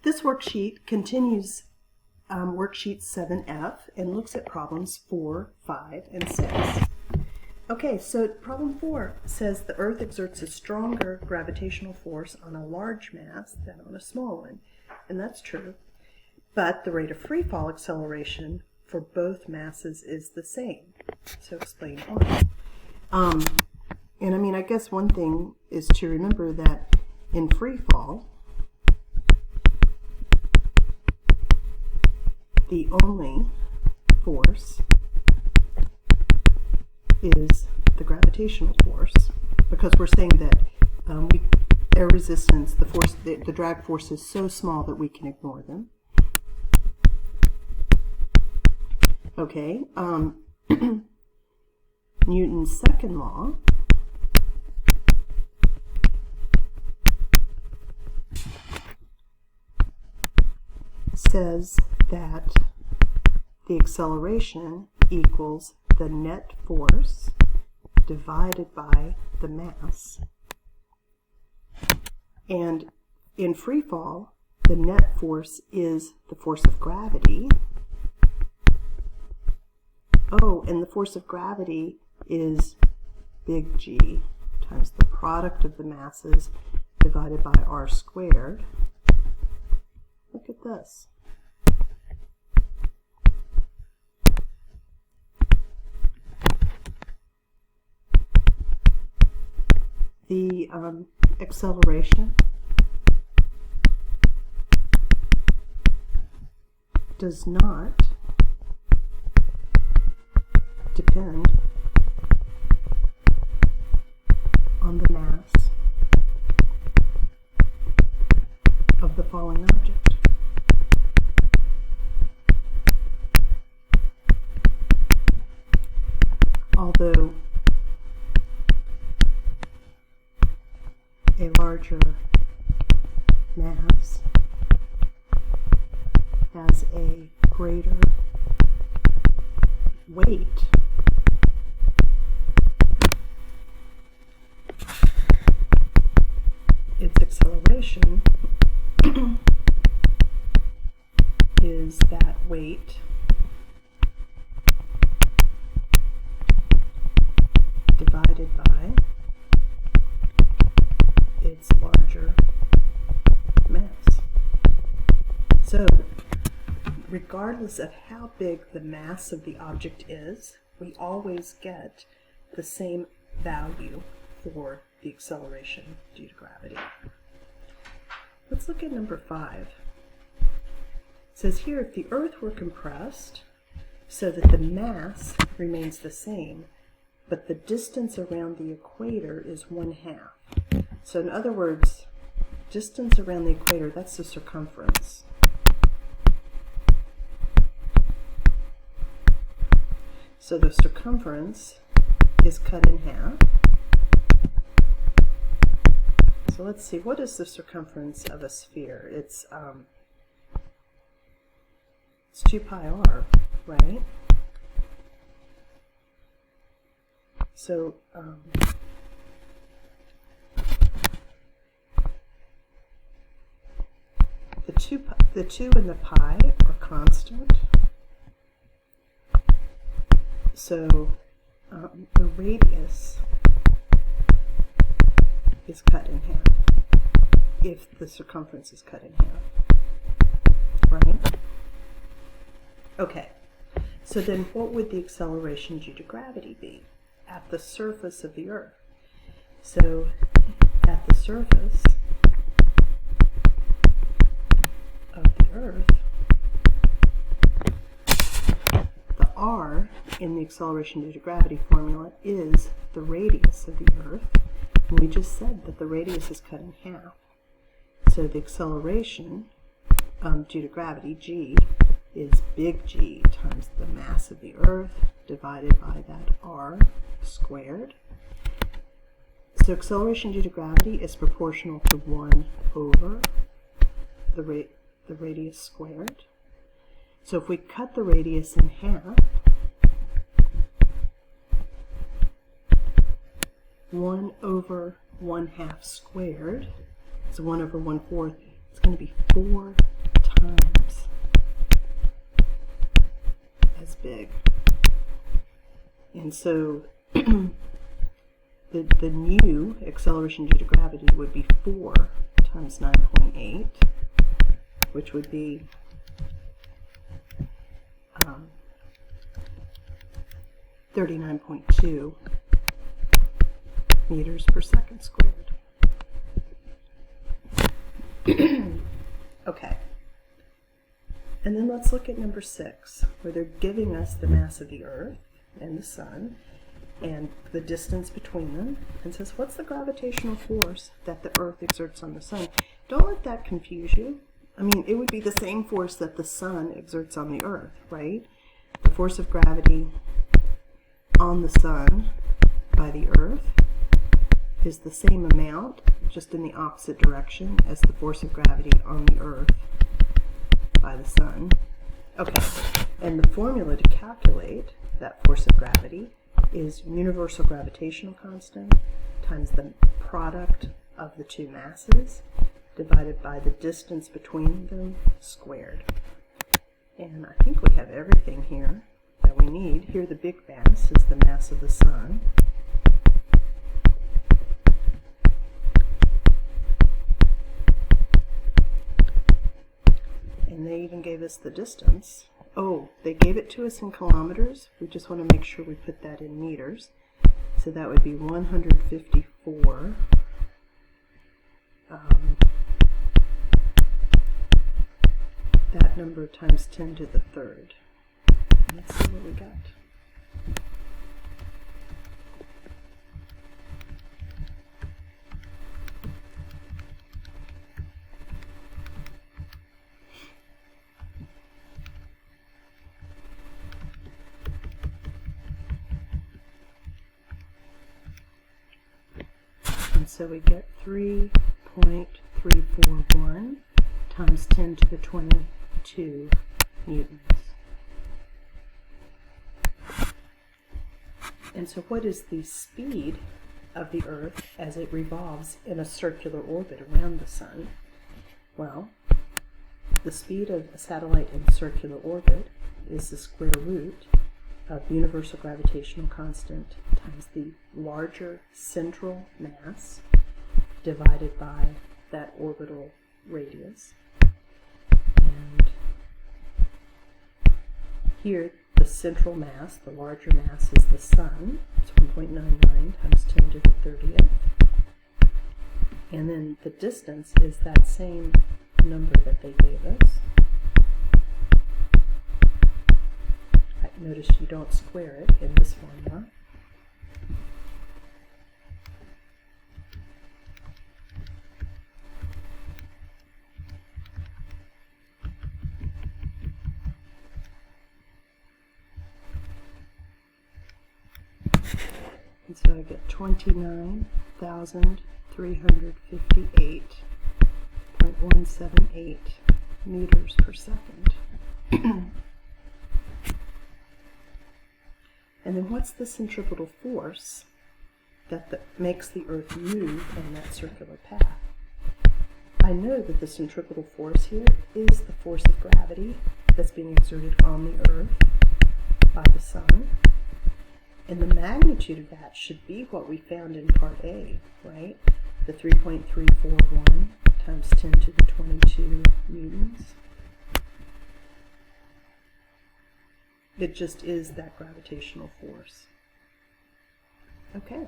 This worksheet continues worksheet 7F and looks at problems 4, 5, and 6. Okay, so problem 4 says the Earth exerts a stronger gravitational force on a large mass than on a small one. And that's true. But the rate of free fall acceleration for both masses is the same. So explain why. And I mean, I guess one thing is to remember that in free fall, the only force is the gravitational force, because we're saying that air resistance, the drag force is so small that we can ignore them. Okay, Newton's second law says that the acceleration equals the net force divided by the mass. And in free fall, the net force is the force of gravity. Oh, and the force of gravity is big G times the product of the masses divided by r squared. Look at this. The acceleration does not depend on the mass of the falling object. Although a larger mass has a greater weight, its acceleration is that weight divided by its larger mass. So, regardless of how big the mass of the object is, we always get the same value for the acceleration due to gravity. Let's look at number 5. It says here, if the Earth were compressed so that the mass remains the same, but the distance around the equator is 1/2. So in other words, distance around the equator, that's the circumference. So the circumference is cut in half. So let's see, what is the circumference of a sphere? It's 2 pi r, right? So the 2 and the pi are constant. So the radius is cut in half if the circumference is cut in half, right? Okay, so then what would the acceleration due to gravity be at the surface of the Earth? So at the surface of the Earth, the r in the acceleration due to gravity formula is the radius of the Earth. And we just said that the radius is cut in half. So the acceleration due to gravity, g, is big G times the mass of the Earth divided by that r squared. So acceleration due to gravity is proportional to 1 over the radius squared. So if we cut the radius in half, 1 over 1/2 squared is 1 over 1/4 It's going to be 4 times as big. And so the new acceleration due to gravity would be 4 times 9.8, which would be 39.2 meters per second squared. Okay. And then let's look at number 6, where they're giving us the mass of the Earth and the Sun and the distance between them, and says, what's the gravitational force that the Earth exerts on the Sun? Don't let that confuse you. I mean, it would be the same force that the Sun exerts on the Earth, right? The force of gravity on the Sun by the Earth is the same amount, just in the opposite direction, as the force of gravity on the Earth by the Sun. Okay, and the formula to calculate that force of gravity is universal gravitational constant times the product of the two masses divided by the distance between them squared. And I think we have everything here that we need. Here the big mass is the mass of the Sun. And they even gave us the distance. Oh, they gave it to us in kilometers. We just want to make sure we put that in meters. So that would be 154 that number times 10 to the third. Let's see what we got. And so we get 3.341 times 10 to the 22 newtons. And so what is the speed of the Earth as it revolves in a circular orbit around the Sun? Well, the speed of a satellite in circular orbit is the square root of universal gravitational constant times the larger central mass divided by that orbital radius. And here the central mass, the larger mass, is the Sun. It's 1.99 times 10 to the 30th. And then the distance is that same number that they gave us. Notice you don't square it in this formula. And so I get 29,358.178 meters per second. And then what's the centripetal force that makes the Earth move in that circular path? I know that the centripetal force here is the force of gravity that's being exerted on the Earth by the Sun. And the magnitude of that should be what we found in Part A, right? The 3.341 times 10 to the 22 newtons. It just is that gravitational force. Okay.